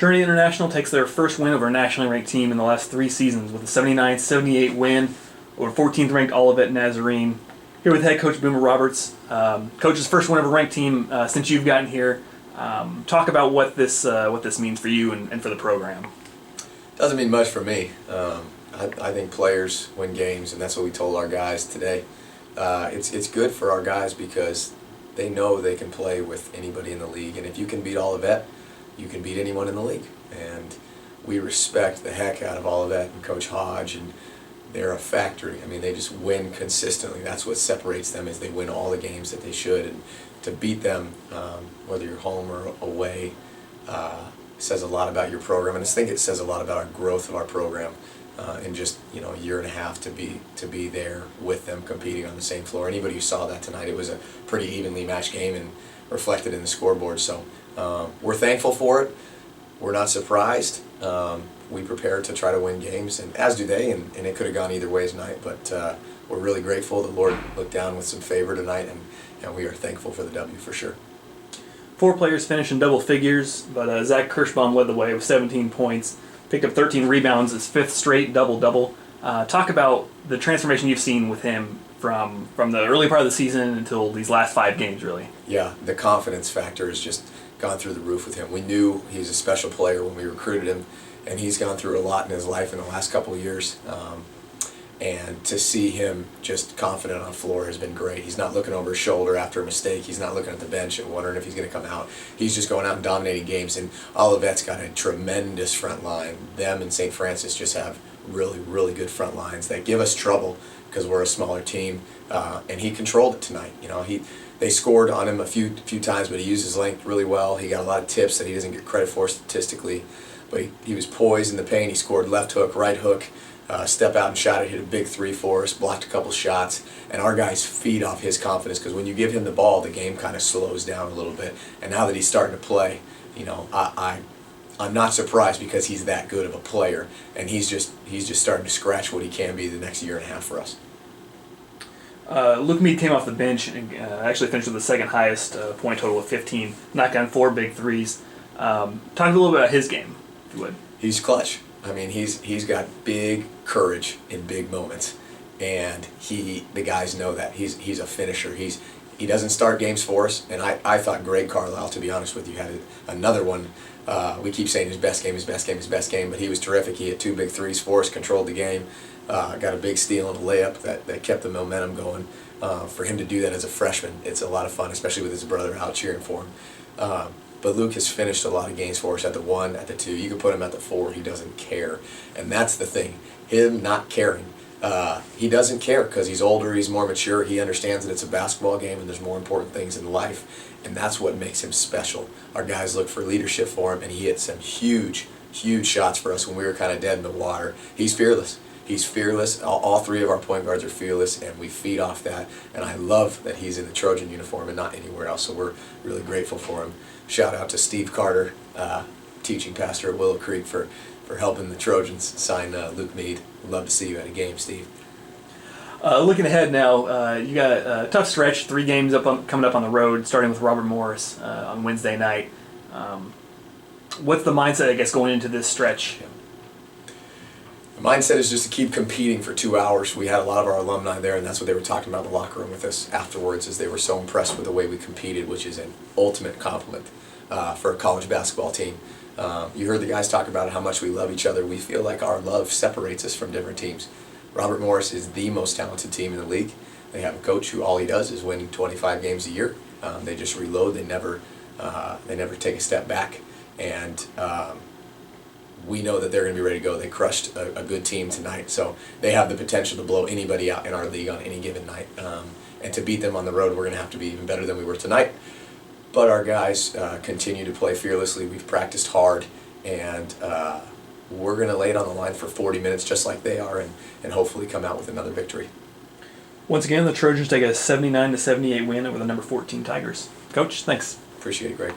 Trinity International takes their first win over a nationally ranked team in the last 3 seasons with a 79-78 win over 14th ranked Olivet Nazarene. Here with head coach Boomer Roberts. Coach's first win over a ranked team since you've gotten here. Talk about what this means for you and for the program. Doesn't mean much for me. I think players win games, and that's what we told our guys today. It's good for our guys because they know they can play with anybody in the league, and if you can beat Olivet, you can beat anyone in the league. And we respect the heck out of Olivet and Coach Hodge, and they're a factory. I mean, they just win consistently. That's what separates them, is they win all the games that they should. And to beat them, whether you're home or away, says a lot about your program. And I think it says a lot about our growth of our program in just a year and a half to be there with them competing on the same floor. Anybody who saw that tonight, it was a pretty evenly matched game and reflected in the scoreboard. So we're thankful for it. We're not surprised. We prepare to try to win games, and as do they, and it could have gone either way tonight, but we're really grateful. The Lord looked down with some favor tonight, and we are thankful for the W for sure. 4 players finished in double figures, but Zach Kirschbaum led the way with 17 points, picked up 13 rebounds, his 5th straight double-double. Talk about the transformation you've seen with him from the early part of the season until these last 5 games, really. Yeah, the confidence factor has just gone through the roof with him. We knew he was a special player when we recruited him, and he's gone through a lot in his life in the last couple of years. And to see him just confident on the floor has been great. He's not looking over his shoulder after a mistake. He's not looking at the bench and wondering if he's going to come out. He's just going out and dominating games. And Olivet's got a tremendous front line. Them and St. Francis just have really, really good front lines that give us trouble because we're a smaller team. And he controlled it tonight. They scored on him a few times, but he used his length really well. He got a lot of tips that he doesn't get credit for statistically. But he was poised in the paint. He scored left hook, right hook, step out and shot it, hit a big 3 for us, blocked a couple shots. And our guys feed off his confidence because when you give him the ball, the game kind of slows down a little bit. And now that he's starting to play, I'm not surprised because he's that good of a player. And he's just starting to scratch what he can be the next year and a half for us. Luke Mead came off the bench and actually finished with the second highest point total of 15, knocked down 4 big threes. Talk a little bit about his game, if you would. He's clutch. I mean, he's got big courage in big moments, and the guys know that. He's a finisher. He doesn't start games for us, and I thought Greg Carlisle, to be honest with you, had another one. We keep saying his best game, but he was terrific. He hit 2 big threes for us, controlled the game, got a big steal and a layup that kept the momentum going. For him to do that as a freshman, it's a lot of fun, especially with his brother out cheering for him. But Luke has finished a lot of games for us at the 1, at the 2. You can put him at the 4. He doesn't care. And that's the thing. Him not caring. He doesn't care because he's older, he's more mature. He understands that it's a basketball game and there's more important things in life. And that's what makes him special. Our guys look for leadership for him, and he hit some huge, huge shots for us when we were kind of dead in the water. He's fearless. He's fearless. All 3 of our point guards are fearless, and we feed off that. And I love that he's in the Trojan uniform and not anywhere else, so we're really grateful for him. Shout out to Steve Carter, teaching pastor at Willow Creek, for helping the Trojans sign Luke Mead. Love to see you at a game, Steve. Looking ahead now, you got a tough stretch, 3 games coming up on the road, starting with Robert Morris on Wednesday night. What's the mindset, I guess, going into this stretch? The mindset is just to keep competing for 2 hours. We had a lot of our alumni there, and that's what they were talking about in the locker room with us afterwards, is they were so impressed with the way we competed, which is an ultimate compliment for a college basketball team. You heard the guys talk about how much we love each other. We feel like our love separates us from different teams. Robert Morris is the most talented team in the league. They have a coach who all he does is win 25 games a year. They just reload. They never take a step back. And we know that they're going to be ready to go. They crushed a good team tonight, so they have the potential to blow anybody out in our league on any given night. And to beat them on the road, we're going to have to be even better than we were tonight. But our guys continue to play fearlessly. We've practiced hard, and we're going to lay it on the line for 40 minutes just like they are, and hopefully come out with another victory. Once again, the Trojans take a 79-78 win over the number 14 Tigers. Coach, thanks. Appreciate it, Greg.